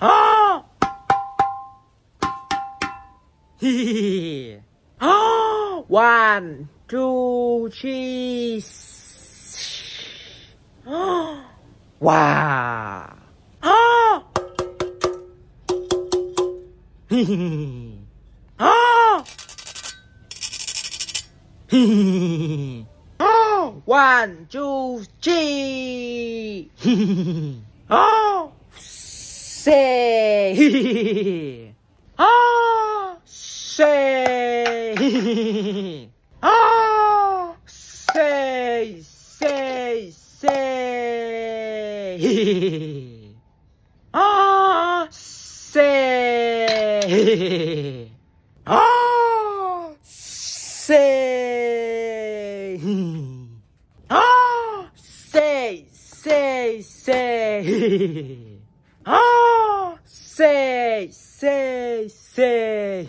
Ah! Ah! 1, 2, 3. Wow! Ah! Ah! Oh! 1, 2, 3. Oh! Say! Oh! Say! Oh! Say! Say! Say! Oh! Say! Oh! Say! Oh! Say! Say! Say! Oh! Say! Say! Say!